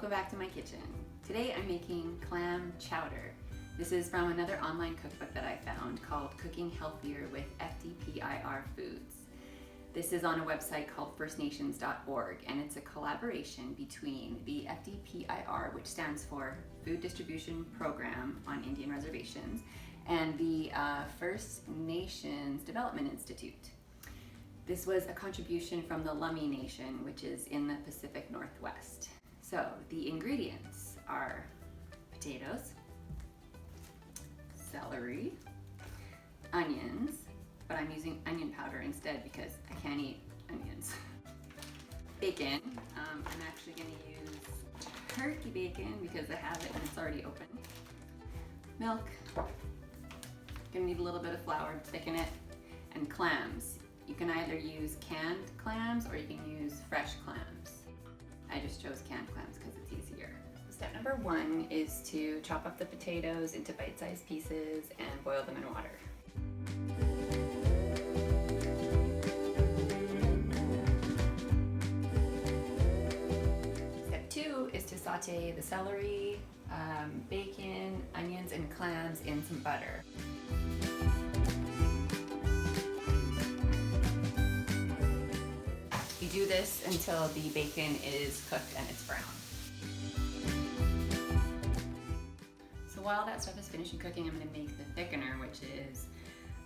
welcome back to my kitchen. Today I'm making clam chowder. This is from another online cookbook that I found called Cooking Healthier with FDPIR Foods. This is on a website called firstnations.org, and it's a collaboration between the FDPIR, which stands for Food Distribution Program on Indian Reservations, and the First Nations Development Institute. This was a contribution from the Lummi Nation, which is in the Pacific Northwest. So the ingredients are potatoes, celery, onions, but I'm using onion powder instead because I can't eat onions. Bacon, I'm actually going to use turkey bacon because I have it and it's already open. Milk, gonna need a little bit of flour to thicken it, and clams. You can either use canned clams or you can use fresh clams. I just chose canned clams because it's easier. Step number one is to chop up the potatoes into bite-sized pieces and boil them in water. Step two is to sauté the celery, bacon, onions, and clams in some butter. You do this until the bacon is cooked and it's brown. So while that stuff is finishing cooking, I'm going to make the thickener, which is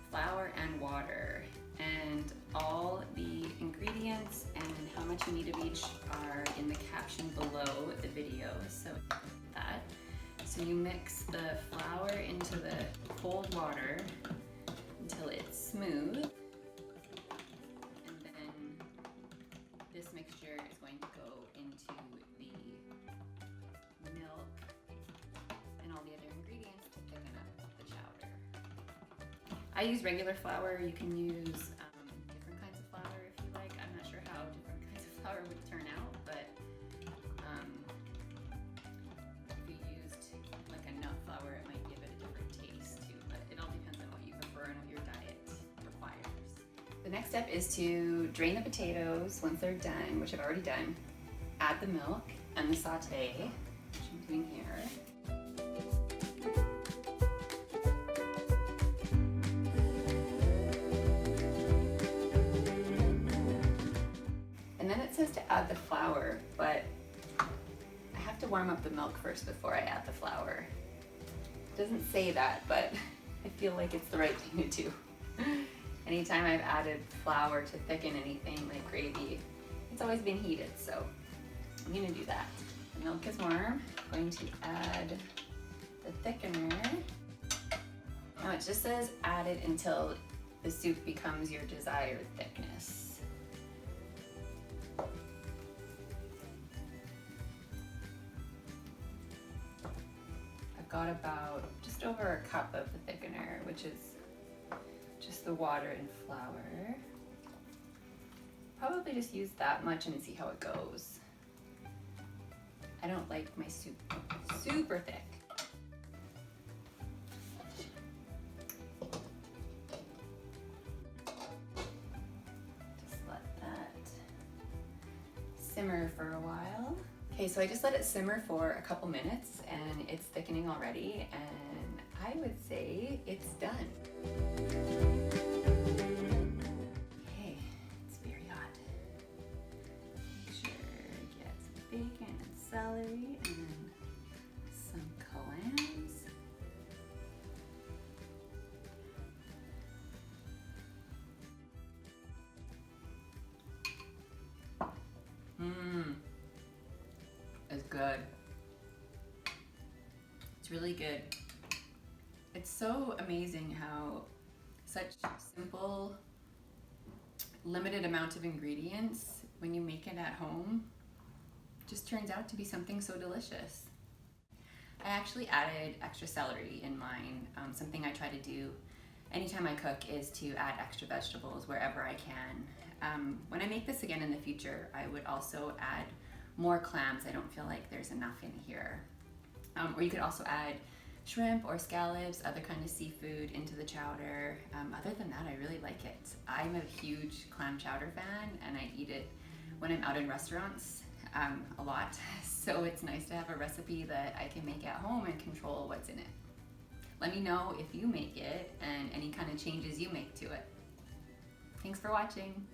flour and water. And all the ingredients and how much you need of each are in the caption below the video. So that. So you mix the flour into the cold water until it's smooth. This mixture is going to go into the milk and all the other ingredients to thicken up the chowder. I use regular flour. You can use different kinds of flour if you like. I'm not sure how different kinds of flour would turn out, but if you used like a nut flour, it might give it a different taste too, but it all depends on what you prefer and what your diet requires. The next step is to drain the potatoes once they're done, which I've already done. Add the milk and the sauté, which I'm doing here. And then it says to add the flour, but I have to warm up the milk first before I add the flour. It doesn't say that, but I feel like it's the right thing to do. Anytime I've added flour to thicken anything like gravy, it's always been heated, so I'm gonna do that. The milk is warm. I'm going to add the thickener. Now it just says add it until the soup becomes your desired thickness. I've got about just over a cup of the thickener, which is just the water and flour. Probably just use that much and see how it goes. I don't like my soup super thick. Just let that simmer for a while. Okay, so I just let it simmer for a couple minutes and it's thickening already, and I would say it's done. Okay, it's very hot. Make sure you get some bacon and celery and some clams. It's good. It's really good. It's so amazing how such simple, limited amount of ingredients, when you make it at home, just turns out to be something so delicious. I actually added extra celery in mine. Something I try to do anytime I cook is to add extra vegetables wherever I can. When I make this again in the future, I would also add more clams. I don't feel like there's enough in here. Or you could also add shrimp or scallops, other kind of seafood into the chowder. Other than that, I really like it. I'm a huge clam chowder fan and I eat it when I'm out in restaurants. a lot. So it's nice to have a recipe that I can make at home and control what's in it. Let me know if you make it and any kind of changes you make to it. Thanks for watching.